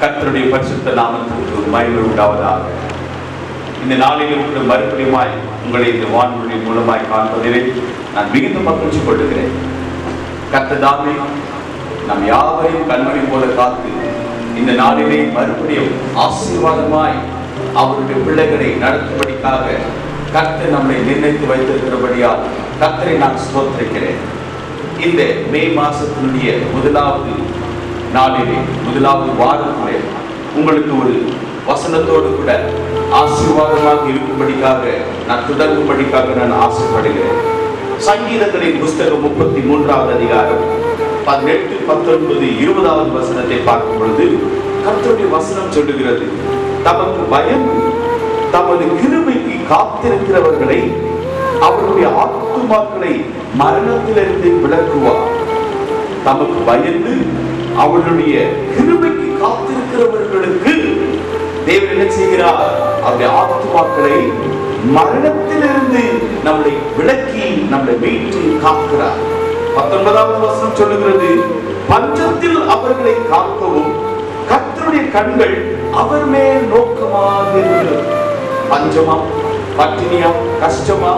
கர்த்தருடைய பரிசுத்த நாமத்திற்கு மகிமை உண்டாவதாக. இந்த நாளிலும் கூட மறுபடியுமாய் உங்களை இந்த வானொலி மூலமாய் காண்பதிலே நான் மிகுந்த மகிழ்ச்சி கொள்ளுகிறேன். கர்த்தர் தாமே நம் யாவரையும் கண்மணி போல காத்து இந்த நாளிலே மறுபடியும் ஆசீர்வாதமாய் அவருடைய பிள்ளைகளை நடத்தும்படிக்காக கர்த்தர் நம்மை நிர்ணயித்து வைத்திருக்கிறபடியால் கர்த்தரை நான் ஸ்தோத்திரிக்கிறேன். இந்த மே மாசத்தினுடைய முதலாவது நாளிலே, முதலாவது வாரத்திலே உங்களுக்கு ஒரு வசனத்தோடு கூட ஆசீர்வாதமாக இருக்கும்படிக்காக நான் தொடங்கும்படிக்காக நான் ஆசைப்படுகிறேன். சங்கீதங்களின் புஸ்தகம் 33வது அதிகாரம் 18, 19, 20வது வசனத்தை பார்க்கும் பொழுது கர்த்தருடைய வசனம் சொல்லுகிறது, தமக்கு பயந்து தமது கிருபைக்கு காத்திருக்கிறவர்களை அவருடைய ஆத்துமாக்களை மரணத்திலிருந்து விலக்குவார். தமக்கு பயந்து அவருடைய கிருபைக்கு காத்திருக்கிறவர்களுக்கு தேவன் என்ன செய்கிறார்? அவருடைய ஆத்துமாக்களை மரணத்திலிருந்து நம்மளை விலக்கி நம்மளை மீட்டு காக்கிறார். 19வது வசனம் சொல்லுகிறது, பஞ்சத்தில் அவர்களை காக்கவும் கர்த்தருடைய கண்கள் அவர் மேல் நோக்கமாக இருக்கிறது. பஞ்சமா, பட்டினியா, கஷ்டமா,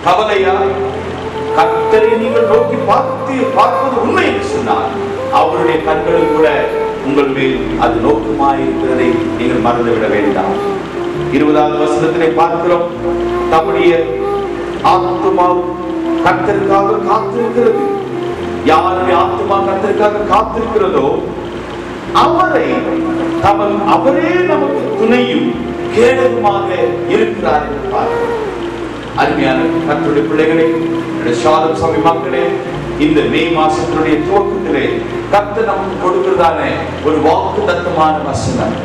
கவலையா, கர்த்தரை நீங்கள் நோக்கி பார்ப்பது உண்மை என்று சொன்னார் அவருடைய கண்களும் கூட உங்கள் மேல் அது நோக்கமாக இருக்கிறதை நீங்கள் மறந்துவிட வேண்டாம். 20வது வசனத்திலே பார்க்கிறோம், தம்முடைய ஆத்துமா கர்த்தருக்காக காத்திருக்கிறது. யாருடைய ஆத்துமா கர்த்தருக்காக காத்திருக்கிறதோ அவரே நமக்கு துணையும் கேடகமாக இருக்கிறார் என்று பார்க்கிறோம். அருமையான கர்த்தருடைய பிள்ளைகளே, ஷாலம் சபை மக்களே, இந்த மே மாசத்தினுடைய துவக்கத்திலே கர்த்தர் நமக்கு கொடுக்கிறதான ஒரு வாக்குத்தத்தமான வசனம்,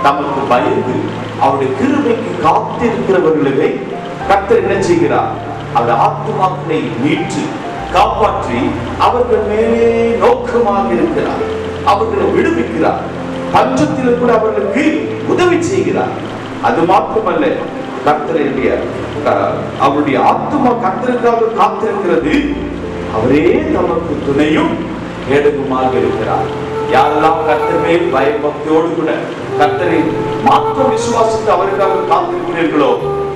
நமக்கு பயந்து அவருடைய கிருபைக்கு காத்திருக்கிறவர்களே கர்த்தர் என்ன செய்கிறார்? அவருடைய ஆத்துமாக்களை மீட்டு காப்பாற்றி அவர்கள் மேலே நோக்கமாக இருக்கிறார். அவர்களை விடுவிக்கிறார். பஞ்சத்தில் கூட அவர்களுக்கு உதவி செய்கிறார். அது மாத்திரமல்ல, கர்த்தருடைய அவருடைய ஆத்துமா கர்த்தருக்காக காத்திருக்கிறது. அவரே நமக்கு துணையும் கேடகமாக இருக்கிறார். யாரெல்லாம் கர்த்தர் மேல் பயபக்தியோடு கூட கர்த்தரை மாற்ற விசுவாசித்து அவருக்காக காத்திருக்கிறீர்களோ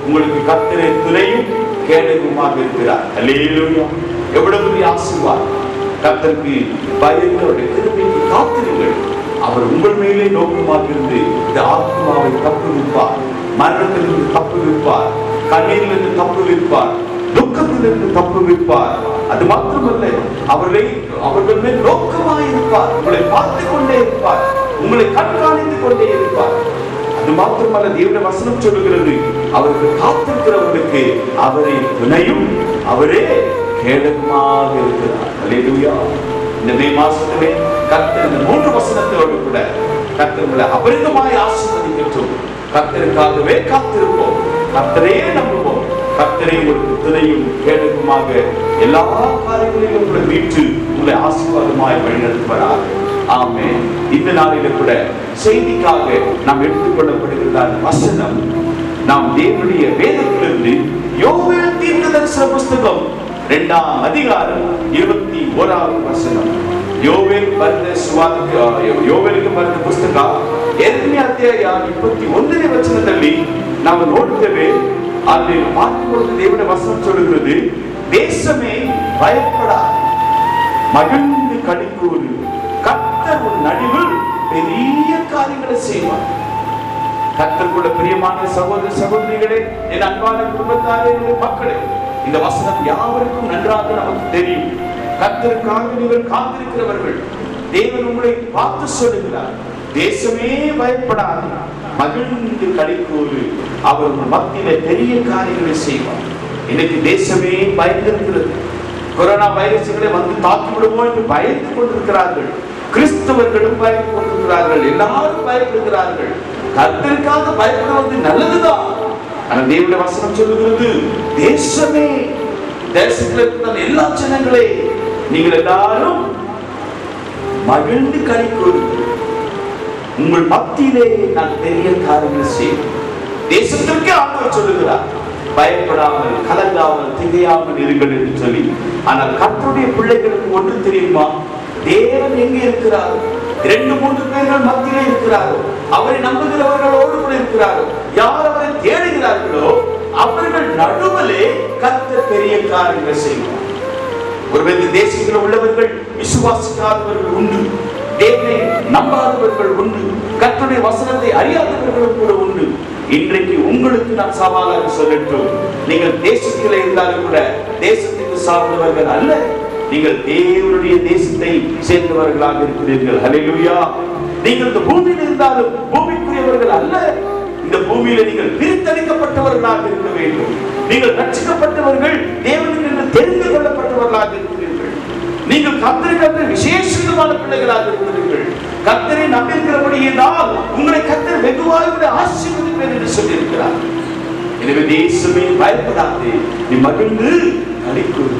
உங்களுக்கு கர்த்தரே துணையும் கேடகமாக இருக்கிறார். அல்லேலூயா! எவ்வளவு ஆசீர்வாதம்! கர்த்தருக்கு பயந்து அவருடைய கிருபைக்கு காத்திருங்கள். அவர் உங்கள் மேலே நோக்கமாக இருந்து இந்த ஆத்மாவை தப்புவிப்பார், மரணத்திலிருந்து தப்புவிப்பார், கண்ணீரிலிருந்து தப்புவிப்பார், துக்கத்திலிருந்து தப்புவிப்பார். அது மாத்திரமல்ல, அவர்கள் மேல் நோக்கமாக இருப்பார், உங்களை பார்த்துக் கொண்டே இருப்பார், உங்களை கண்காணித்துக் கொண்டே இருப்பார். அது மாத்திரமல்ல, தேவனுடைய வசனம் சொல்லுகிறது, அவர்கள் காத்திருக்கிறவர்களுக்கு அவரே துணையும் அவரே கேடகமாக இருக்கிறார். அல்லேலூயா! இந்த மே மாசத்திலே கர்த்தர் இந்த 3 வசனத்தோடு கூட கர்த்தர்களை அபரிதமாய் ஆசீர்வதிக்கட்டும். கர்த்தருக்காகவே காத்திருப்போம், கர்த்தரே நம்புவோம், கர்த்தரே உங்களுக்கு துணையும் கேடகமாக எல்லா காரியங்களிலும் உங்களை மீட்டு உங்களை ஆசீர்வாதமாய் வழிநடத்துவார். ஆமென். இந்த நாளில கூட செய்திக்காக நாம் எடுத்துக்கொள்ளப்படுகிறதான வசனம், நாம் தேவனுடைய வேதத்திலிருந்து யோவேல் தீர்க்கதரிசன புஸ்தகம் 2ஆம் அதிகாரம் 21வது வசனம். யோவேலுக்கு ಬರೆದ ಪುಸ್ತಕ 2ನೇ ಅಧ್ಯಾಯ 21ನೇ ವಚನದಲ್ಲಿ ನಾವು ನೋಡ್ತೇವೆ. ಅಲ್ಲಿ பார்க்கும்போது தேவனுடைய வசனம் சொல்லுகிறது, தேசமே பயப்படாது, மகிழ்ந்து களிக்கூறு, கர்த்தர் உன் நடுவில் பெரிய காரியங்களை செய்வார். கர்த்தருக்குள்ள பிரியமான சகோதர சகோதரிகளே, என் அன்பான குடும்பத்தாரே, மக்களே, இந்த வசனம் யாவருக்கும் நன்றாக நமக்கு தெரியும். கர்த்தருக்காக நீங்கள் காத்திருக்கிறவர்கள் தேவன் உங்களை பார்த்து சொல்லுகிறார், தேசமே பயப்படாது, மகிழ்ந்து களிக்கூறு, அவர் உங்கள் மத்தியிலே பெரிய காரியங்களை செய்வார். இன்னைக்கு தேசமே பயந்திருக்கிறது. கொரோனா வைரஸ்களை வந்து தாக்கி விடுமோ என்று பயந்து கொண்டிருக்கிறார்கள். கிறிஸ்தவர்களும் பயந்து கொண்டிருக்கிறார்கள். எல்லாரும் பயப்படுகிறார்கள். கர்த்தருக்காக பயப்படுவது நல்லதுதான். ஆனால் தேவனுடைய வசனம் சொல்லுகிறது, தேசமே, தேசத்தில் இருக்கிற எல்லா ஜனங்களே, நீங்கள் எல்லாரும் மகிழ்ந்து களிக்கூறு, உங்கள் மத்தியிலே நான் பெரிய காரியங்களை செய்வேன். தேசத்திற்கே ஆண்டவர் சொல்லுகிறார், பயப்படாமல் கலங்காமல் திகையாமல் இருங்கள் என்று சொல்லி. ஆனால் கர்த்தருடைய பிள்ளைகளுக்கு ஒன்று தெரியுமா? தேவன் எங்கே இருக்கிறார்? 2-3 பேர்கள் மத்தியிலே இருக்கிறாரோ, அவரை நம்புகிறவர்களோடு கூட இருக்கிறாரோ, யார் அவரை தேடுகிறார்களோ அவர்கள் நடுவிலே கர்த்தர் பெரிய காரியங்களை செய்வார். ஒருவேளை தேசத்தில் உள்ளவர்கள் விசுவாசிக்காதவர்கள் உண்டு, தேவனை நம்பாதவர்கள் உண்டு, கர்த்தருடைய வசனத்தை அறியாதவர்களும் கூட உண்டு. இன்றைக்கு உங்களுக்கு நான் சவாலாக சொல்லட்டும், நீங்கள் தேசத்தில் இருந்தாலும் கூட தேசத்துக்கு சார்ந்தவர்கள் அல்ல, நீங்கள் தேவனுடைய தேசத்தை சேர்ந்தவர்களாக இருக்கிறீர்கள். ஹல்லேலூயா. நீங்கள் இந்த பூமியில் இருந்தாலும் பூமிக்குரியவர்கள் அல்ல, இந்த பூமியில நீங்கள் பிரித்தளிக்கப்பட்டவர்களாக இருக்க வேண்டும். நீங்கள் ரட்சிக்கப்பட்டவர்கள், தேவனுக்கு தெரிந்து கொள்ளப்பட்டவர்களாக இருக்கிறீர்கள். நீங்கள் கர்த்தருக்கு விசேஷமான பிள்ளைகளாக இருக்கிறீர்கள். கர்த்தரை நம்பியிருக்கிறபடியால் உங்களை கர்த்தர் வெகுவாக ஆசீர்வதிப்பார் என்று சொல்லியிருக்கிறார். எனவே தேசமே பயப்படாதே, நீ மகிழ்ந்து களிக்கூறு.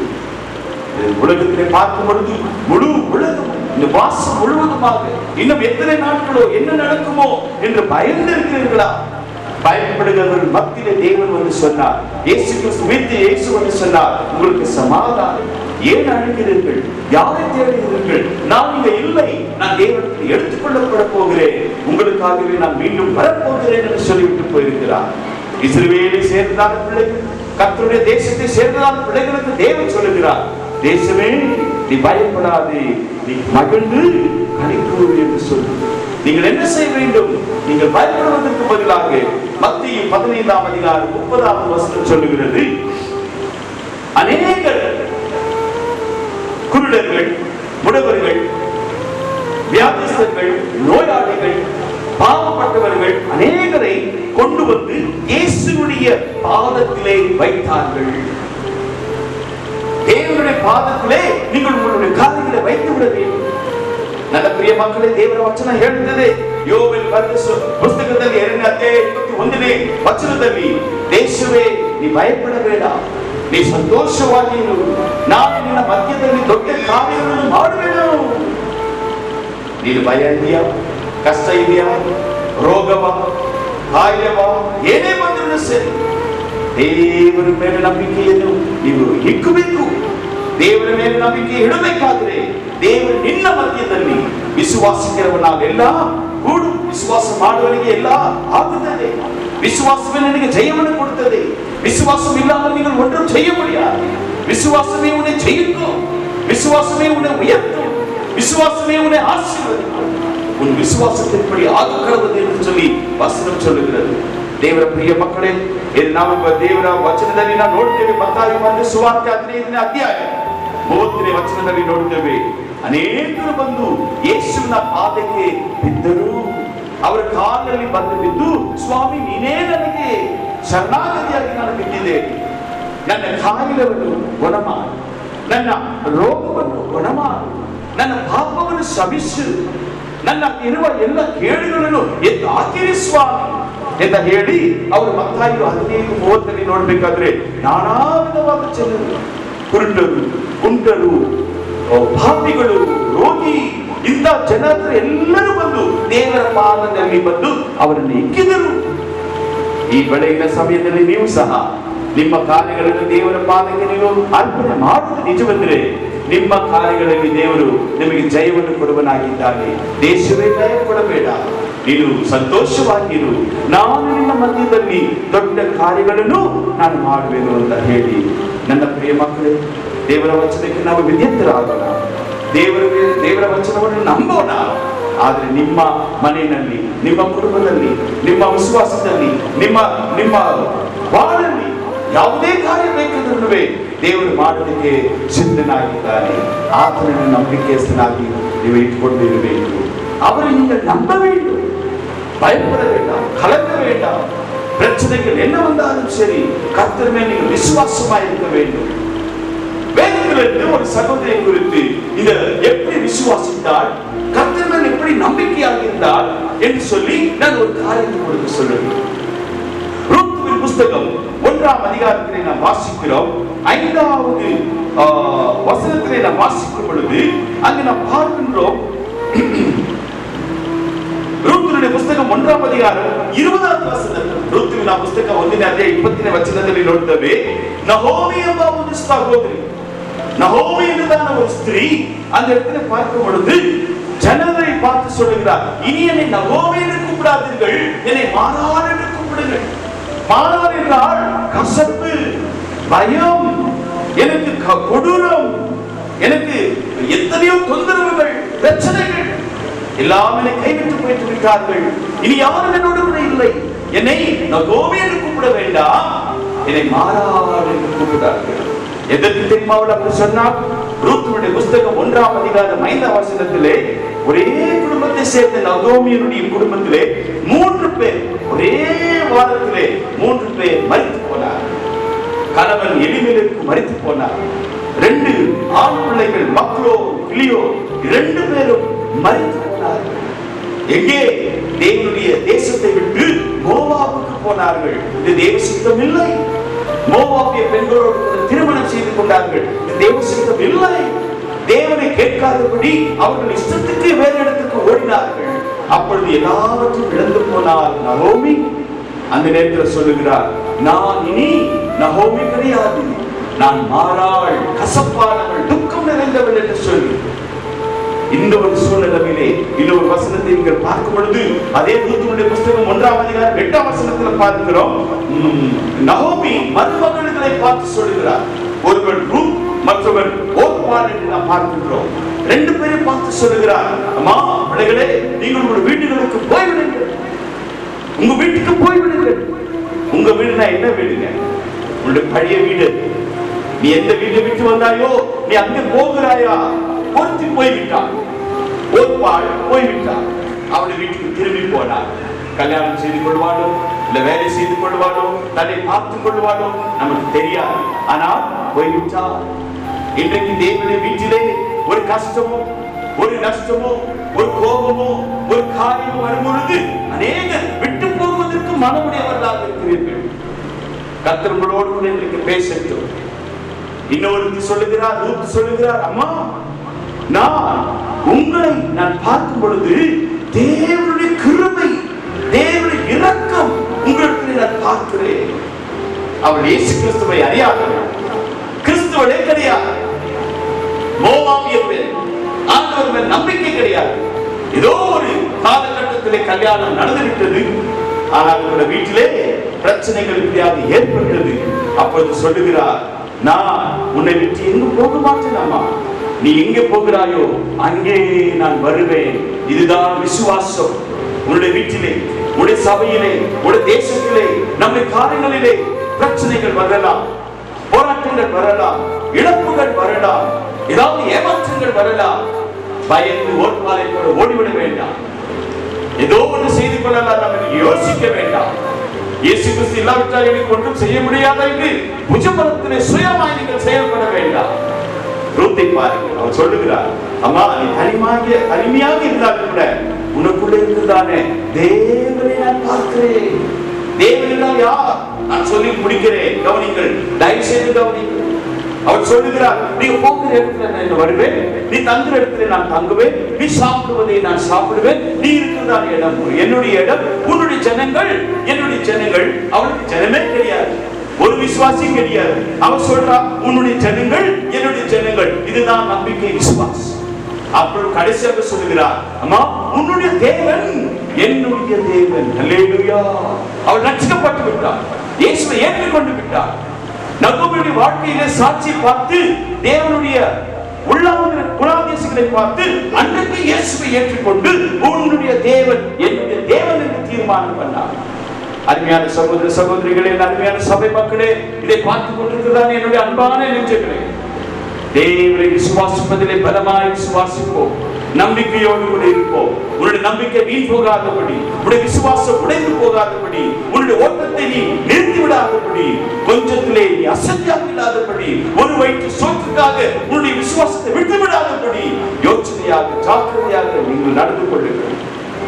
உலகத்திலே பார்க்கும் பொழுது முழு உலகம் இந்த வாசம் முழுவதுமாக இன்னும் எத்தனை நாட்களோ என்ன நடக்குமோ என்று பயந்து இருக்கிறீர்களா? பயப்படுகிறவர்கள் மத்தியிலே தேவன் வந்து சொன்னார், இயேசு கிறிஸ்து வீட்டில் இயேசு வந்து சொன்னார், உங்களுக்கு சமாதானம். ஏன் அழுகிறீர்கள்? யாரை தேடுகிறீர்கள்? நான் இங்க இல்லை, நான் தேவனுக்கு எடுத்துக்கொள்ளப்பட போகிறேன், உங்களுக்காகவே நான் மீண்டும் வரப்போகிறேன் என்று சொல்லிவிட்டு போயிருக்கிறார். இஸ்ரவேலை சேர்ந்ததான பிள்ளைகள், கர்த்தருடைய தேசத்தை சேர்ந்ததான பிள்ளைகளுக்கு தேவன் சொல்லுகிறார், தேசமே நீ பயப்படாதே, நீ மகிழ்ந்து களிக்கூறு என்று சொல்லு. நீங்கள் என்ன செய்ய வேண்டும்? நீங்கள் பயப்படுவதற்கு பதிலாக மத்தேயு 15ஆம் அதிகாரம் 30ஆம் வசனம் சொல்லுகிறது, அநேகர் குருடர்கள், முடவர்கள், வியாதிஸ்தர்கள், நோயாளிகள், பாவப்பட்டவர்கள் அநேகரை கொண்டு வந்து இயேசுவுடைய பாதத்திலே வைத்தார்கள். தேவனுடைய பாதத்திலே நீங்கள் உங்களுடைய காரியங்களை வைத்து விட வேண்டும். நல்ல பிரிய மக்களே, தேவர வಚನ ಹೇಳುತ್ತದೆ, யோவேல் புத்தகದಲ್ಲಿ 2:21 ವಚನದಲ್ಲಿ, ದೇಶವೇ ನೀ ಭಯಪಡಬೇಡ, ನೀ ಸಂತೋಷವಾಗಿರು, ನಾನು ನಿನ್ನ ಮಧ್ಯದಲ್ಲಿ ದೊಡ್ಡ ಕಾರ್ಯಗಳನ್ನು ಮಾಡುವೆನು. ನೀನು ಭಯ ಇದೆಯಾ? ಕಷ್ಟ ಇದೆಯಾ? ರೋಗವ, ಕಾಯಿಲೆವ, ಏನೇ ಬಂದರೂ ಸರಿ, ದೇವರ ಮೇಲೆ ನಂಬಿಕೆಯನ್ನು ನೀವು ಇಕ್ಕಬೇಕು. ದೇವರ ಮೇಲೆ ನಂಬಿಕೆ ಇಡಬೇಕಾದ್ರೆ ದೇವರು ನಿನ್ನ ಮಧ್ಯದಲ್ಲಿ ವಿಶ್ವಾಸಿக்கிறವನಾಗೆಲ್ಲ ಕೂಡು. ವಿಶ್ವಾಸ ಮಾಡುವವನಿಗೆ ಎಲ್ಲ ಆಗುತ್ತದೆ. விசுவாசமே எனக்கு ஜெயமனை கொடுத்தது. விசுவாசம் இல்லாமல் நீங்கள் ஒன்றும் செய்ய முடியாது. விசுவாசமே உன்னை ஜெயிக்கும், விசுவாசமே உன்னை உயர்த்தும், விசுவாசமே உன்னை ஆசீர்வதிக்கும். உன் விசுவாசத்தின்படி ஆகக்கடவது என்று சொல்லி வசனம் சொல்லுகிறது. ದೇವರ ಪ್ರಿಯ ಮಕ್ಕಳೇ, ನಾವು ದೇವರ ವಚನದಲ್ಲಿ ನಾವು ನೋಡ್ತೇವೆ, ಮತ್ತಾಯ ಮತ್ತು ಸುವಾರ್ತೆ 15ನೇ ಅಧ್ಯಾಯ 30ನೇ ವಚನದಲ್ಲಿ ನೋಡ್ತೇವೆ, ಅನೇಕರು ಬಂದು ಯೇಸುವಿನ ಪಾದಕ್ಕೆ ಬಿದ್ದರು. ಅವರ ಕಾಲಲ್ಲಿ ಬಂದು ಬಿದ್ದು, ಸ್ವಾಮಿ ನೀನೇ ನನಗೆ ಶರಣಾಗತಿಯಾಗಿ ನಾನು ಬಿದ್ದಿದೆ, ನನ್ನ ಕಾಯಿಲೆಯನ್ನು ಗುಣಮಾಡು, ನನ್ನ ರೋಗವನ್ನು ಗುಣಮಾಡು, ನನ್ನ ಪಾಪವನ್ನು ಕ್ಷಮಿಸು, ನನ್ನ ಇರುವ ಎಲ್ಲ ಕೇಡುಗಳನ್ನು ಎದ್ದು ಹಾಕಿರಿ ಸ್ವಾಮಿ ಅಂತ ಹೇಳಿ ಅವರು ಮತ್ತಾಯ 15:30 ನೋಡ್ಬೇಕಾದ್ರೆ ನಾನಾ ವಿಧವಾದ ಜನರು, ಕುರುಡರು, ಕುಂಟರು, ಪಾಪಿಗಳು, ರೋಗಿ, ಇಂಥ ಜನರು ಎಲ್ಲರೂ ಬಂದು ದೇವರ ಪಾದದಲ್ಲಿ ಬಂದು ಅವರನ್ನು ಇಕ್ಕಿದರು. ಈ ಬೆಳಗಿನ ಸಮಯದಲ್ಲಿ ನೀವು ಸಹ ನಿಮ್ಮ ಕಾರ್ಯಗಳನ್ನು ದೇವರ ಪಾದಕ್ಕೆ ನೀವು ಅರ್ಪಣೆ ಮಾಡುವುದು ನಿಜವೆಂದರೆ ನಿಮ್ಮ ಕಾರ್ಯಗಳಲ್ಲಿ ದೇವರು ನಿಮಗೆ ಜಯವನ್ನು ಕೊಡುವನಾಗಿದ್ದಾನೆ. ದೇಶವೇ ಜಯ ಕೊಡಬೇಡ, ನೀನು ಸಂತೋಷವಾಗಿರು, ನಾನು ನಿನ್ನ ಮಧ್ಯದಲ್ಲಿ ದೊಡ್ಡ ಕಾರ್ಯಗಳನ್ನು ನಾನು ಮಾಡುವೆನು ಅಂತ ಹೇಳಿ. ನನ್ನ ಪ್ರಿಯ ಮಕ್ಕಳೇ, ದೇವರ ವಚನಕ್ಕೆ ನಾವು ವಿಧೇಯರಾಗೋಣ, ದೇವರ ವಚನವನ್ನು ನಂಬೋಣ. ಆದರೆ ನಿಮ್ಮ ಮನೆಯಲ್ಲಿ, ನಿಮ್ಮ ಕುಟುಂಬದಲ್ಲಿ, ನಿಮ್ಮ ವಿಶ್ವಾಸದಲ್ಲಿ, ನಿಮ್ಮ ಬಾಳಲ್ಲಿ ಯಾವುದೇ ಕಾರ್ಯ ಬೇಕಾದ್ರೂ ದೇವರು ಮಾಡೋದಕ್ಕೆ ಸಿದ್ಧನಾಗಿದ್ದಾನೆ. ಆತನನ್ನು ನಂಬಿಕೆಸ್ತನಾಗಿ ನೀವು ಇಟ್ಕೊಂಡಿರಬೇಕು. ಅವರು நீங்கள் நம்ப வேண்டும், பயப்பட வேண்டாம், கலங்க வேண்டாம். பிரச்சனைகள் என்ன வந்தாலும் சரி, கர்த்தர் மேல் நீங்கள் விசுவாசமாய் இருக்க வேண்டும். வேதத்திலிருந்து ஒரு சகோதரியை குறித்து இந்த எப்படி விசுவாசித்தால், கர்த்தர் மேல் எப்படி நம்பிக்கையாக இருந்தால் என்று சொல்லி நான் ஒரு காரியத்தை உங்களுக்கு சொல்றேன். ரூத்துவின் புத்தகம் 1ஆம் அதிகாரத்திலே நாம் வாசிக்கிறோம். 5வது வசனத்திலே நாம் வாசிக்கும் பொழுது அங்கு நாம் பார்க்கின்றோம், ரூத்துவின் புத்தகம் 1ஆம் அதிகாரம் 20வது ವಚನ. ரூத்துவின் புத்தகம் 1ನೇ ಅಧ್ಯಾಯ 20ನೇ ವಚನದಲ್ಲಿ ನೋಡ್ತೇವೆ, ನಹೋಮಿ ಎಂಬ ಒಂದು ಸಹೋದರಿ நகோமி என்றுதான ஒரு ஸ்திரீ அந்த இடத்துல பார்க்கும் பொழுது ஜனங்களை பார்த்து சொல்லுகிறார், இனி என்னை நகோமி என்று கூப்பிடாதீர்கள், என்னை மாறாள் என்று கூப்பிடுங்கள். மாறாள் என்றால் கசப்பு, பயம், எனக்கு கொடூரம், எனக்கு எத்தனையோ தொந்தரவுகள், பிரச்சனைகள் எல்லாம் என்னை கைவிட்டு போயிட்டு விட்டார்கள். இனி யாரும் என்னோடு கூட இல்லை. என்னை நகோமி என்று கூப்பிட வேண்டாம், என்னை மாறாள் என்று கூப்பிட்டார்கள். எதற்கு தெரியுமா அப்படி சொன்னார்? ரூத்துடைய புஸ்தகம் 1ஆம் அதிகாரம் 5ஆம் வசனத்திலே ஒரே குடும்பத்தை சேர்ந்த நகோமியினுடைய குடும்பத்திலே 3 பேர் ஒரே வாரத்திலே 3 பேர் மரித்து போனார். கணவன் எலிமெலேக்கு மரித்து போனார். 2 ஆண் பிள்ளைகள் மக்லோ கிளியோ 2 பேரும் மரித்து போனார்கள். எங்கே? தேவனுடைய தேசத்தை விட்டு மோவாபுக்கு போனார்கள். இது தேவ சித்தம் இல்லை. மோவாபிய பெண்களோடு திருமணம் செய்து கொண்டார்கள். இது தேவ சித்தம் இல்லை. தேவனை கேட்காதபடி அவர்கள் இஷ்டத்துக்கு வேறு இடத்துக்கு ஓடினார்கள். அப்பொழுது எல்லாவற்றையும் இழந்து போனார் நகோமி. அந்த நேரத்தில் சொல்லுகிறார், நான் இனி நகோமி கிடையாது, நான் மாறாள், கசப்பானவள், துக்கம் நிறைந்தவள் என்று சொல்லி இந்த ஒரு சூழ்நிலையிலே இன்னொரு வசனத்தை நீங்கள் பார்க்கும் பொழுது அதே ரூத்துடைய புஸ்தகம் 1ஆம் அதிகாரம் 8ஆம் வசனத்தில் பார்க்கிறோம். நகோமி மருமகன்களை பார்த்து சொல்லுகிறார். ஒருவர் ரூத், மற்றவர் ஓர்பாள் என்று நாம் பார்க்கிறோம். 2 பேரை பார்த்து சொல்லுகிறார், அம்மா பிள்ளைகளே, நீங்கள் உங்கள் வீடுகளுக்கு போய்விடுங்கள், உங்க வீட்டுக்கு போய்விடுங்கள். உங்க வீடுனா என்ன வீடுங்க? உங்களுடைய பழைய வீடு. நீ எந்த வீட்டை விட்டு வந்தாயோ நீ அங்கே போகிறாயா? பொறுத்து போய்விட்டான். ஓர்பாள் போய்விட்டான். அவருடைய வீட்டுக்கு திரும்பி போனார். கல்யாணம் செய்து கொள்வானோ இல்ல வேலை செய்து கொள்வானோ தன்னை பார்த்துக் கொள்வானோ நமக்கு தெரியாது. ஆனால் போய்விட்டார். இன்றைக்கு தேவனுடைய வீட்டிலே ஒரு கஷ்டமோ ஒரு நஷ்டமோ ஒரு கோபமோ ஒரு காரியமோ வரும்பொழுது அநேகர் விட்டு போவதற்கு மனமுடையவர்களாக இருக்கிறீர்கள். கர்த்தர் உங்களோடு கூட இன்றைக்கு பேசட்டும். இன்னொரு சொல்லுகிறார், ரூத் சொல்லுகிறார், அம்மா உங்களை நான் பார்க்கும் பொழுது தேவனுடைய கிருபை, தேவனுடைய இரக்கம் உங்களுக்கு நான் பார்க்கிறேன். அவள் இயேசு கிறிஸ்துவை அறியாதவள், கிறிஸ்துவனே கிடையாது. மோவாபிய பெண், ஆண்டவர் மேல் நம்பிக்கை கிடையாது. ஏதோ ஒரு காலகட்டத்திலே கல்யாணம் நடந்துவிட்டது. ஆனால் அவருடைய வீட்டிலே பிரச்சனைகள் இப்படியாக ஏற்பட்டது. அப்பொழுது சொல்லுகிறார், நான் உன்னை விட்டு எங்கு போக மாட்டேன் அம்மா, நீ எங்கே போகிறாயோ அங்கே நான் வருவேன். இதுதான் விசுவாசம். உன்னுடைய வீட்டிலே, உன்னுடைய சபையிலே, உன்னுடைய தேசத்திலே, நம்முடைய காரியங்களிலே பிரச்சனைகள் வரலாம், போராட்டங்கள் வரலாம், இழப்புகள் வரலாம், ஏதாவது ஏமாற்றங்கள் வரலாம். பயந்து ஓர்பாலை போல ஓடிவிட வேண்டாம். ஏதோ ஒன்று செய்து கொள்ளலாம் நம்ம யோசிக்க வேண்டாம். இயேசு கிறிஸ்து இல்லாவிட்டால் எனக்கு ஒன்றும் செய்ய முடியாத என்று புஜபலத்திலே சுயமாய் நீங்கள் செயல்பட வேண்டாம். ரூத்தை பாருங்கள், அவர் சொல்லுகிறார், அம்மா நீ தனிமையாக இருந்தாலும் கூட உனக்குள்ள இருக்குதானே தேவனை நான் பார்க்கிறேன். தேவன் யார்? நான் சொல்லி முடிக்கிறேன், கவனிங்கள், தயவு செய்து கவனிங்கள். அவர் சொல்லுகிறார், நீ போகிற இடத்துல நான் வருவேன், நீ தங்குற இடத்துல நான் தங்குவேன், நீ சாப்பிடுவதை நான் சாப்பிடுவேன், நீ இருக்கிறதான இடம் என்னுடைய இடம், உன்னுடைய ஜனங்கள் என்னுடைய ஜனங்கள். அவளுக்கு ஜனமே கிடையாது, ஒரு விசுவாசியும் கிடையாது. அவர் சொல்றா, உன்னுடைய ஜனங்கள் என்னுடைய ஜனங்கள். இதுதான் நம்பிக்கை, விசுவாஸ். அப்புறம் கடைசியாக சொல்லுகிறார், அம்மா உன்னுடைய தேவன் என்னுடைய தேவன். அல்லேலூயா. அவள் ரட்சிக்கப்பட்டு விட்டார், இயேசுவை ஏற்றுக்கொண்டு விட்டார். நகோமியுடைய வாழ்க்கையிலே சாட்சி பார்த்து தேவனுடைய உள்ளான குணாதிசயங்களை பார்த்து அன்றைக்கு இயேசுவை ஏற்றுக்கொண்டு உன்னுடைய தேவன் என்னுடைய தேவன் என்று தீர்மானம் பண்ணார். அருமையான சகோதர சகோதரிகளே, அருமையான சபை மக்களே, இதை பார்த்துக் கொண்டிருக்கிறான் என்னுடைய அன்பான நெஞ்சங்களே, தேவனை விசுவாசிப்பதிலே பலமாய் விசுவாசிப்போம், நம்பிக்கையோடு கூட இருப்போம். உன்னுடைய நம்பிக்கை வீண் போகாதபடி, உன்னுடைய விசுவாசம் உடைந்து போகாதபடி, உன்னுடைய ஓட்டத்தை நீ நிறுத்தி விடாதபடி, கொஞ்சத்திலே நீ அசத்தியாகிடாதபடி, ஒரு வயிற்று சோற்றுக்காக உன்னுடைய விசுவாசத்தை விட்டு விடாதபடி யோசனையாக ஜாக்கிரதையாக நீங்கள் நடந்து கொள்ளுங்கள்.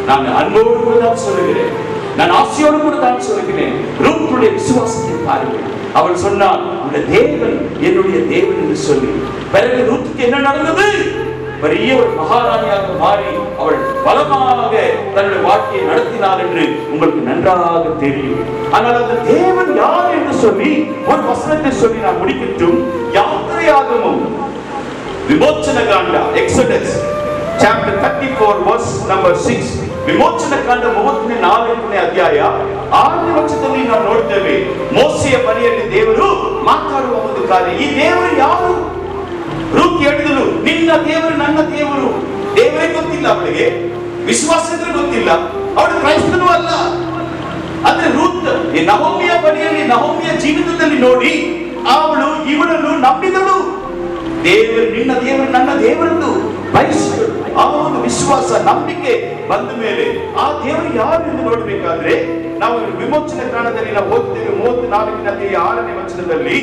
நான் அன்போடு கூட தான் சொல்லுகிறேன், நான் ஆசையோடு கூட தான் சொல்லுகிறேன். ரூத்துடைய விசுவாசத்தை பாருங்கள். அவள் சொன்னாள், உன்னுடைய தேவன் என்னுடைய தேவன் என்று சொல்லி. பிறகு ரூத்துக்கு என்ன நடந்தது? பெரிய ஒரு மகாராணியாக மாறி அவள் பலமாக தன்னுடைய வாழ்க்கையை நடத்தினார் என்று உங்களுக்கு நன்றாக தெரியும். ஆனால் அந்த தேவன் யார் என்று சொல்லி ஒரு வசனத்தை சொல்லி நான் முடிக்கட்டும். யாத்திரையாகமம் விமோச்சன காண்ட எக்ஸோடஸ் chapter 34 verse number 6 ವಿಮೋಚನ ಕಾಂಡ 34ನೇ ಅಧ್ಯಾಯ 6ನೇ ವಚನದಲ್ಲಿ ನಾವು ನೋಡ್ತೇವೆ ಮೋಸೆಯ ಬಳಿಯಲ್ಲಿ ದೇವರು ಮಾತಾಡುವ ಒಂದು ಕಾರ್ಯ. ಈ ದೇವರು ಯಾರು? ರೂತ್ ಹೇಳಿದಳು, ನಿನ್ನ ದೇವರು ನನ್ನ ದೇವರು. ದೇವರೇ ಗೊತ್ತಿಲ್ಲ ಅವಳಿಗೆ, ವಿಶ್ವಾಸ ಇದ್ರೆ ಗೊತ್ತಿಲ್ಲ, ಅವಳು ಕ್ರೈಸ್ತನೂ ಅಲ್ಲ. ಆದ್ರೆ ರೂತ್ ಈ ನಹೋಮಿಯ ಬಳಿಯಲ್ಲಿ ನಹೋಮಿಯ ಜೀವಿತದಲ್ಲಿ ನೋಡಿ ಅವಳು ಇವಳನ್ನು ನಂಬಿದಳು. ದೇವರು ನಿನ್ನ ದೇವರು ನನ್ನ ದೇವರನ್ನು ಬಯಸಿದಳು. ಆ ಒಂದು ವಿಶ್ವಾಸ ನಂಬಿಕೆ ಬಂದ ಮೇಲೆ ಆ ದೇವರು ಯಾರು ಎಂದು ನೋಡಬೇಕಾದ್ರೆ ನಾವು ವಿಮೋಚನ ಕಾಂಡದಲ್ಲಿ ನಾವು ಓದ್ತೇವೆ 34ನೇ 6ನೇ ವಚನದಲ್ಲಿ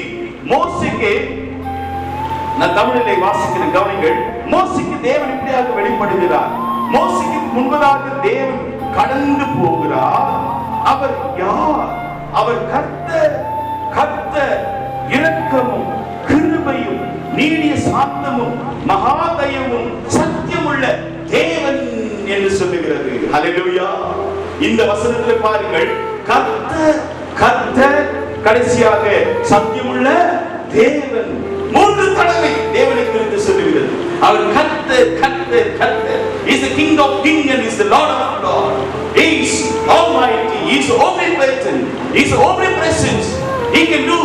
மோசேக்கு நான் தமிழிலே வாசிக்கிறேன் கவனிங்கள். மோசேக்கு தேவன் இப்படியாக வெளிப்படுகிறார். மோசேக்கு முன்பதாக தேவன் கடந்து போகிறார். அவர் யார்? அவர் கர்த்தர், கர்த்தர் இரக்கமும் கிருபையும் நீடிய சாந்தமும் மகாதயமும் சத்தியமுள்ள தேவன் என்று சொல்லுகிறது. ஹல்லேலூயா. இந்த வசனத்தில் பாருங்கள், கர்த்தர், கர்த்தர், கடைசியாக சத்தியமுள்ள தேவன். 3 தடவை தேவனை குறித்து சொல்லுகிறது. அவர் கர்த்தர், கர்த்தர், கர்த்தர். He is the King of kings and he is the Lord of lords. He is almighty. He is omnipotent. He is omnipresent. He can do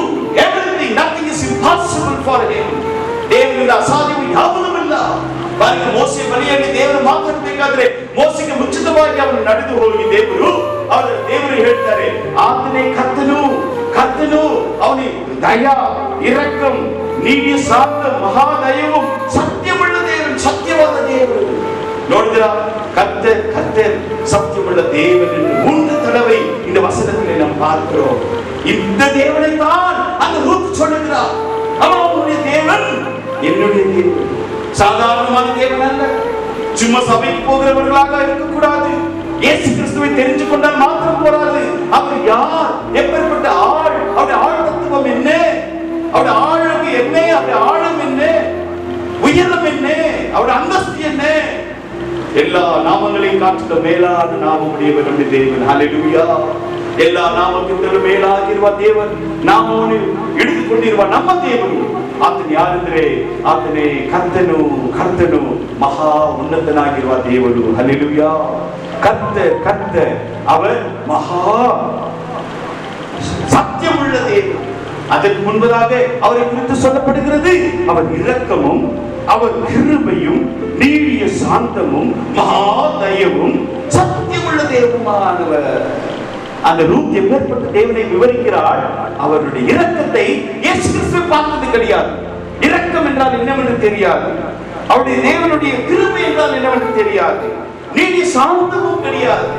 everything. Nothing is impossible for him. ದೇವರಿಂದ ಅಸಾಧ್ಯವು ಯಾವುದೂ ಇಲ್ಲ. ಬಾರಿ ಮೋಸೆ ಬಳಿಯಲ್ಲಿ ದೇವರು ಮಾತಾಡಬೇಕಾದ್ರೆ ಮೋಸೆಗೆ ಮುಂಚಿತವಾಗಿ ಅವನು ನಡೆದು ಹೋಗಿ ದೇವರು ಹೇಳ್ತಾರೆ, ಆತನೇ ಕರ್ತನು, ಕರ್ತನು. ಅವನಿಗೆ ದಯ, இரக்கம், நீடிய சாந்தம், மகாதயவும் சத்தியமுள்ள தேவன், சத்தியவாದ ದೇವರು. ನೋಡಿದ್ರಾ? கர்த்தர், கர்த்தர், சத்தியமுள்ள தேவன் என்று 3 தடவை இந்த வசனத்திலே நாம் பார்க்கிறோம். இந்த தேவனை தான் அந்த ரூத் சொல்லுகிறார். அவனுடைய தேவன் என்னுடைய தேவன். சாதாரணமான தேவன் அல்ல. சும்மா சபைக்கு போகிறவர்களாக இருக்கக்கூடாது. இயேசு கிறிஸ்துவை தெரிந்து கொண்டால் மாத்திரம் போராது. அவர் யார்? எப்பேற்பட்ட ஆள்? அவருடைய ஆள் தத்துவம் என்ன? அவருடைய ஆளுக்கு என்ன? அவருடைய ஆழம் என்ன? உயரம் என்ன? அவருடைய அந்தஸ்து என்ன? எல்லா நாமங்களையும் காட்டிலும் மேலான நாமமுடையவர் நம்முடைய தேவன். ஹல்லேலூயா. எல்லா ನಾಮಕ್ಕಿಂತಲೂ ಮೇಲಾಗಿರುವ ದೇವರು, ನಾಮವನ್ನು ಹಿಡಿದುಕೊಂಡಿರುವ ನಮ್ಮ ದೇವರು. ಆತನು ಯಾರೆಂದರೆ ಆತನೇ ಕರ್ತನು, ಕರ್ತನು, ಮಹಾ ಉನ್ನತನಾಗಿರುವ ದೇವರು. ಹಲ್ಲೇಲೂಯಾ. கர்த்தர், கர்த்தர், அவர் மகா சத்தியமுள்ள தேவன். அதற்கு முன்பதாக அவரை குறித்து சொல்லப்படுகிறது, அவர் இரக்கமும், அவர் கிருபையும், நீடிய சாந்தமும், மகாதயவும், சத்தியமுள்ள தேவனுமானவர். அந்த ரூத் எப்பேற்பட்ட தேவனை விவரிக்கிறாள். அவருடைய இரக்கத்தை இயேசு கிறிஸ்து பார்த்தது கிடையாது. இரக்கம் என்றால் என்னவென்று தெரியாது. அவருடைய தேவனுடைய கிருபை என்றால் என்னவென்று தெரியாது. நீடிய சாந்தமும் கிடையாது.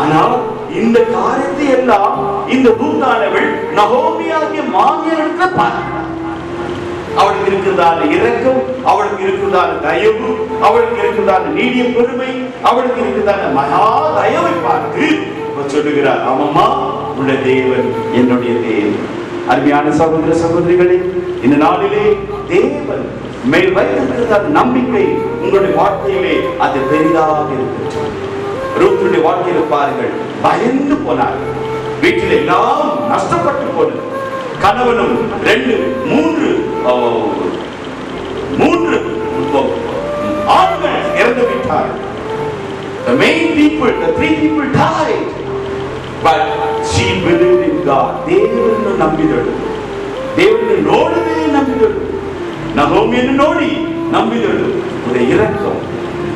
ஆனால் இந்த காரியத்தை எல்லாம் இந்த ரூத்தானவள் நகோமியாகிய மாமியாரிடத்தில் பார்க்கிறாள். அவளுக்கு இருக்கிறதான இரக்கம், அவளுக்கு இருக்கிறதான தயவு, அவளுக்கு இருக்கிறதான நீடிய பொறுமை, அவளுக்கு இருக்கிறதான மகா தயவை பார்த்து சொல்லுகிறார், ஆமாம்மா, உன்னுடைய தேவன் என்னுடைய தேவன். அருமையான சகோதர சகோதரிகளே, இந்த நாளிலே தேவன் மேல் வைத்திருக்கிற நம்பிக்கை உங்களுடைய வாழ்க்கையிலே அது பெரிதாக இருக்கிறது. ரூத்துடைய வாழ்க்கையில பாருங்கள், பயந்து போனார். வீட்டில் எல்லாம் நஷ்டப்பட்டு போனது. கணவனும் 2, 3 ஆண்கள் இறந்து விட்டார்கள். The main people, the 3 people died. But she believed in God. ದೇವರನ್ನು ನಂಬಿದಳು. ದೇವರನ್ನು ನೋಡದೆ ನಂಬಿದಳು. ನಹೋಮಿಯನ್ನು ನೋಡಿ ನಂಬಿದಳು. ಅವರ இரக்கம்,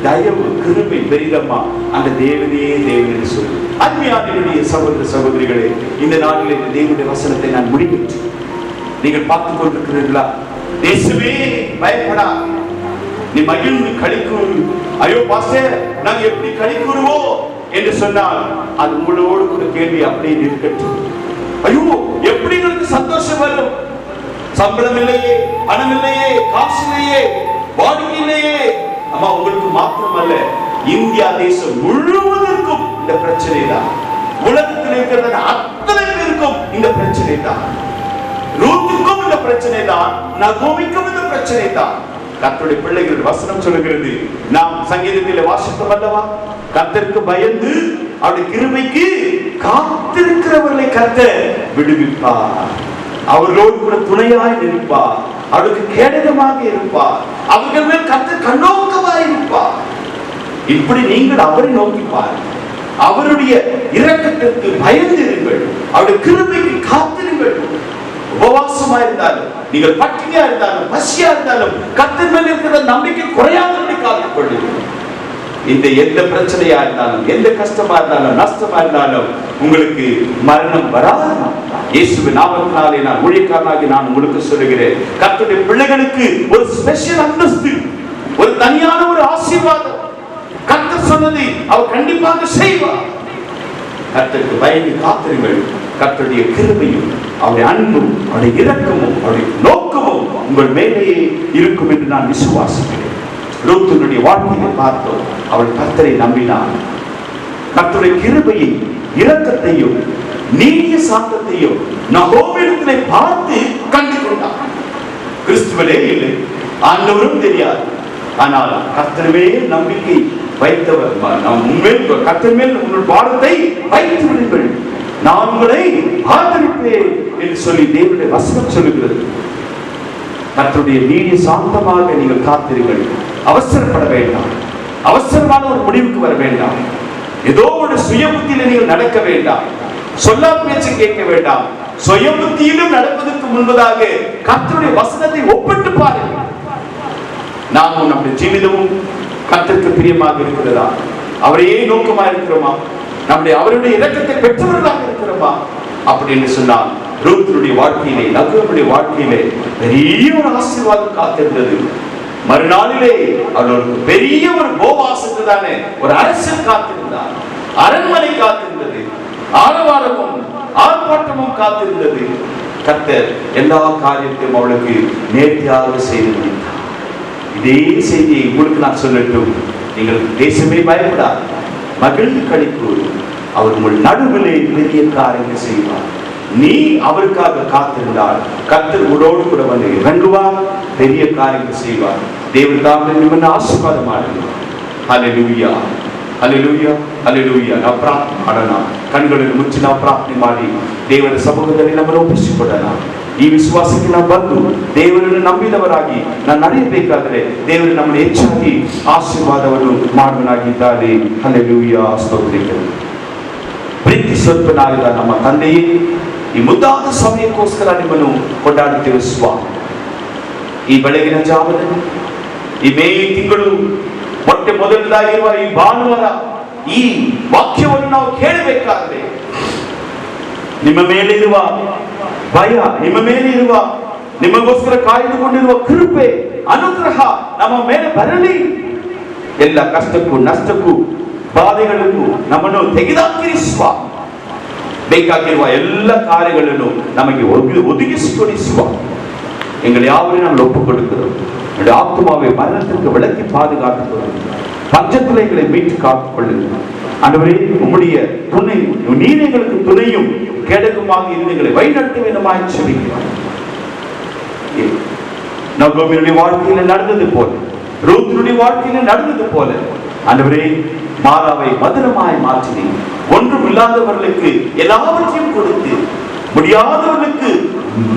தயவு, கிருபை பெரிதம்மா அந்த தேவனே தேவன் என்று சொல்லு. அருமையானவர்களே, சகோதர சகோதரிகளே, இந்த நாளில் இந்த தேவனுடைய வசனத்தை நான் முடிக்கின்றேன். நீங்கள் பார்த்துக் கொண்டிருக்கிறீர்களா? இயேசுவே பயப்படாதே, நீ மகிழ்ந்து களிக்கூறு. ஐயோ பாஸ்டர், நாங்க எப்படி களிக்கூறுவோம் என்று சொன்னால் அது உங்களோடு கூட கேள்வி அப்படியே இருக்கட்டும். ஐயோ, எப்படி உங்களுக்கு சந்தோஷம் வரும்? சம்பளம் இல்லையே, பணம் இல்லையே, காசு இல்லையே, வாடகை இல்லையே. அம்மா, உங்களுக்கு மாத்திரம் அல்ல, இந்தியா தேசம் முழுவதற்கும் இந்த பிரச்சனை தான். உலகத்தில் இருக்கிற அத்தனை பேருக்கும் இந்த பிரச்சனை தான். ரூத்துக்கும் இந்த பிரச்சனை தான், நகோமிக்கும் இந்த பிரச்சனை தான். கர்த்தருடைய பிள்ளைகள் வசனம் சொல்லுகிறது, நாம் சங்கீதத்தில் வாசித்தோம் அல்லவா? கர்த்தருக்கு பயந்து அவருடைய கிருபைக்கு காத்திருக்கிறவர்களை கர்த்தர் விடுவிப்பார், அவர்களோடு கூட துணையாய் நிற்பார். அவளுக்கு கேடகமாக இருப்பார். அவர்கள் மேல் கர்த்தர் கண்ணோக்கமாக இருப்பார். இப்படி நீங்கள் அவரை நோக்கி பாருங்கள். அவருடைய இரக்கத்திற்கு பயந்திருங்கள். அவருடைய கிருபைக்கு காத்திருங்கள். உபவாசமா இருந்தாலும், நீங்கள் பட்டினியா இருந்தாலும், பசியா இருந்தாலும், கர்த்தர் மேல் இருக்கிற நம்பிக்கை குறையாதபடி காத்துக் கொள்ளுங்கள். இந்த எந்த பிரச்சனையா இருந்தாலும், எந்த கஷ்டமா இருந்தாலும், நஷ்டமா இருந்தாலும் உங்களுக்கு மரணம் வராது. இயேசுவின் நாமத்தினாலே நான் ஊழியக்காரனாகி நான் உங்களுக்கு சொல்லுகிறேன், கர்த்தருடைய பிள்ளைகளுக்கு ஒரு ஸ்பெஷல் அந்தஸ்து, ஒரு தனியான ஒரு ஆசீர்வாதம். கர்த்தர் சொன்னதை அவர் கண்டிப்பாக செய்வார். கர்த்தருக்கு பயந்து காத்திருங்கள். கர்த்தருடைய கிருபையும் அவருடைய அன்பும் அவருடைய இரக்கமும் அவருடைய நோக்கமும் உங்கள் மேலேயே இருக்கும் என்று நான் விசுவாசிக்கிறேன். லூத்தினுடைய வாழ்க்கையை பார்த்தோம். அவள் கர்த்தரை நம்பினாள். கர்த்தருடைய கிருபையை, இரக்கத்தையும் நீதிய சாந்தத்தையும் நகோமியிடத்திலே பார்த்து கண்டு கொண்டார். கிறிஸ்துவலே இல்லை, ஆண்டவரும் தெரியாது. ஆனால் கர்த்தரவே நம்பிக்கை வைத்தவர். கர்த்தர் மேல் உங்கள் பாரத்தை வைத்து விடுங்கள், நான் உங்களை ஆதரிப்பேன் என்று சொல்லி தேவனுடைய வசனம் சொல்லுகிறது. கர்த்தருடைய நீடிய சாந்தமாக நீங்கள் காத்திருங்கள். அவசரப்பட வேண்டாம். அவசரமான ஒரு முடிவுக்கு வர வேண்டாம். ஏதோ ஒரு சுய புத்தியில நீங்கள் நடக்க வேண்டாம். சொல்லா பேச்சு கேட்க வேண்டாம். சுய புத்தியிலும் நடப்பதற்கு முன்பதாக கர்த்தருடைய வசனத்தை ஒப்பிட்டு பாருங்கள். நாமும் நம்முடைய ஜீவிதமும் கர்த்தருக்கு பிரியமாக இருக்கிறதா? அவரையே நோக்கமாக இருக்கிறோமா? அவருடைய இரக்கத்தை பெற்றவர்களாக இருக்கிறோமா? அப்படின்னு சொன்னால் ரூத்தினுடைய வாழ்க்கையிலே, நகோமியுடைய வாழ்க்கையிலே பெரிய ஒரு ஆசீர்வாதம் காத்திருந்தது. மறுநாளிலே அவர்களுக்கு பெரிய ஒரு போவாசுக்கு தானே ஒரு அரசன் காத்திருந்தார். அரண்மனை காத்திருந்தது. ஆரவாரமும் ஆர்ப்பாட்டமும் காத்திருந்தது. கர்த்தர் எல்லா காரியத்தையும் அவளுக்கு நேர்த்தியாக செய்து முடித்தார். இதே செய்தியை உங்களுக்கு நான் சொல்லட்டும். நீங்கள் தேசமே பயப்படாது, மகிழ்ச்சி கழிப்பு. அவர் உங்கள் நடுவிலே பெரிய காரியங்கள் செய்வார். நீ அவருக்காக காத்திருந்தால் கர்த்தர் உடோடு கூட வந்து இறங்குவார், பெரிய காரியங்கள் செய்வார். தேவன் தாமே நிம்மதி ஆசீர்வாதமாக. ஹல்லேலூயா, ஹல்லேலூயா, ஹல்லேலூயா. நான் பிரார்த்தனை ಮಾಡணும். ಕಣ್ಣುಗಳನ್ನು ಮುಚ್ಚಿ ನಾವು ಪ್ರಾರ್ಥನೆ ಮಾಡಿ ದೇವರ ಸಮ್ಮುಖದಲ್ಲಿ ನಮ್ಮನ್ನು ಒಪ್ಪಿಸಿಕೊಡೋಣ. ಈ ವಿಶ್ವಾಸಕ್ಕೆ ನಾವು ಬಂದು ದೇವರನ್ನು ನಂಬಿದವರಾಗಿ ನಾವು ನಡೆಯಬೇಕಾದರೆ ದೇವರು ನಮ್ಮನ್ನು ಹೆಚ್ಚಾಗಿ ಆಶೀರ್ವಾದವನ್ನು ಮಾಡುವನಾಗಿದ್ದಾನೆ. ಹಲ್ಲೇಲೂಯಾ, ಸ್ತೋತ್ರಗಳು. ಪ್ರೀತಿ ಸ್ವಲ್ಪನಾದ ನಮ್ಮ ತಂದೆಯೇ, ಈ ಮುದ್ದಾದ ಸಮಯಕ್ಕೋಸ್ಕರ ನಿಮ್ಮನ್ನು ಕೊಂಡಾಡುತ್ತೇವೆ ಸ್ವಾಮಿ. ಈ ಬೆಳಗಿನ ಜಾವದಲ್ಲಿ, ಈ ಮೇ ತಿಂಗಳು ಮೊಟ್ಟೆ ಮೊದಲದಾಗಿರುವ ಈ ಭಾನುವಾರ ಈ ವಾಕ್ಯವನ್ನು ನಾವು ಕೇಳಬೇಕಾದ್ರೆ ನಿಮ್ಮ ಮೇಲಿರುವ ಭಯ, ನಿಮ್ಮ ಮೇಲಿರುವ ನಿಮಗೋಸ್ಕರ ಕಾಯ್ದುಕೊಂಡಿರುವ ಕೃಪೆ, ಅನುಗ್ರಹ ನಮ್ಮ ಮೇಲೆ ಬರಲಿ. ಎಲ್ಲ ಕಷ್ಟಕ್ಕೂ ನಷ್ಟಕ್ಕೂ ಬಾಧೆಗಳಿಗೂ ನಮ್ಮನ್ನು ತೆಗೆದಾಕಿರಿ ಸ್ವಾಮಿ. ಬೇಕಾಗಿರುವ ಎಲ್ಲ ಕಾರ್ಯಗಳನ್ನು ನಮಗೆ ಒದಗಿಸಿಕೊಡಿ ಸ್ವಾಮி. எங்களை யாவரையும் நாங்கள் ஒப்புக் கொடுக்கிறோம். என்னுடைய ஆத்துமாவை மரணத்திற்கு விலக்கி பாதுகாத்துக் பஞ்சத்தில் எங்களை மீட்டு காத்துக் கொள்ளுங்கள். ஆண்டவரே, உம்முடைய துணை, நீர் எங்களுக்கு துணையும் கேடகமாக இருந்து எங்களை வழிநடத்த வேண்டுமாய் ஜெபிக்கிறோம். நகோமியுடைய வாழ்க்கையில நடந்தது போல, ரூத்தினுடைய வாழ்க்கையில நடந்தது போல ஆண்டவரே, மாறாவை மதுரமாய் மாற்றினீர். ஒன்றும் இல்லாதவர்களுக்கு எல்லாவற்றையும் கொடுத்து முடியாதவர்களுக்கு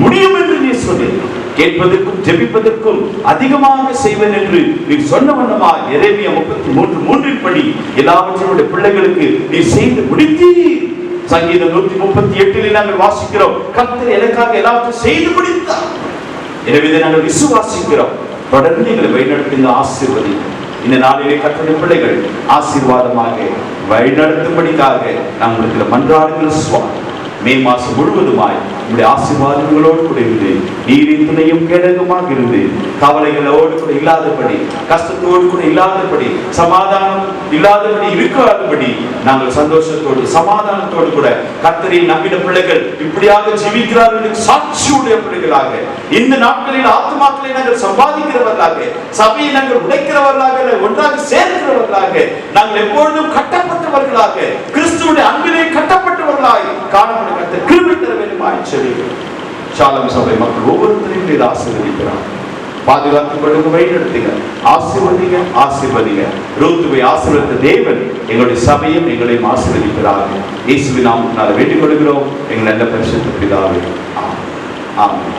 முடியும் என்று நீர் சொன்னீர். கேட்பதற்கும் ஜெபிப்பதற்கும் அதிகமாக செய்வேன் என்று நீர் சொன்ன வண்ணமா எரேமியா 33:3 படி எல்லாவற்றையும் பிள்ளைகளுக்கு நீர் செய்து முடித்தீர். சங்கீதம் 138 நாங்கள் வாசிக்கிறோம், கர்த்தர் எனக்காக எல்லாவற்றையும் செய்து முடித்தார். எனவே நாங்கள் விசுவாசிக்கிறோம். தொடர்ந்து எங்களை வழிநடத்துங்க, ஆசீர்வதி. இந்த நாளிலே கர்த்தருடைய பிள்ளைகள் ஆசீர்வாதமாக வழிநடத்தும்படிக்காக நாங்கள் மன்றாடுகிற சுவாமி. மே மாசம் முழுவதுமாய் உங்களுடைய ஆசீர்வாதங்களோடு கூட இருந்து நீரின் துணையும் கேடகமாக இருந்து கவலைகளோடு கூட இல்லாதபடி, கஷ்டத்தோடு கூட இல்லாதபடி, சமாதானம் இல்லாதபடி இருக்காதபடி நாங்கள் சந்தோஷத்தோடு சமாதானத்தோடு கூட கர்த்தரை நம்பின பிள்ளைகள் இப்படியாக ஜீவிக்கிறார்கள் சாட்சியுடைய பிள்ளைகளாக இந்த நாட்களில் ஆத்துமாக்களை நாங்கள் சம்பாதிக்கிறவர்களாக, சபையை நாங்கள் உடைக்கிறவர்களாக, ஒன்றாக சேர்க்கிறவர்களாக, நாங்கள் எப்பொழுதும் கட்டப்பட்டவர்களாக, கிறிஸ்துவுடைய அன்பிலே கட்டப்பட்டவர்களாக காணப்பட கர்த்தர் கிருபை தர வேண்டுமாய் ஜெபிக்கிறோம். ஷாሎም சபை மக்கள் ஒவ்வொருத்தரையும் இதை ஆசீர்வதிக்கிறார். பாதுகாத்துக் கொள்ளுங்க, வழிநடத்துங்க, ஆசீர்வதிங்க, ஆசீர்வதிங்க. ரூத்துவை ஆசீர்வதித்த தேவன் எங்களுடைய சபையும் எங்களையும் ஆசீர்வதிக்கிறார்கள். இயேசுவின் நாமத்தினால வேண்டிக் கொள்கிறோம் எங்கள் நல்ல பரிசுத்த பிதாவே. ஆமென். ஆமென்.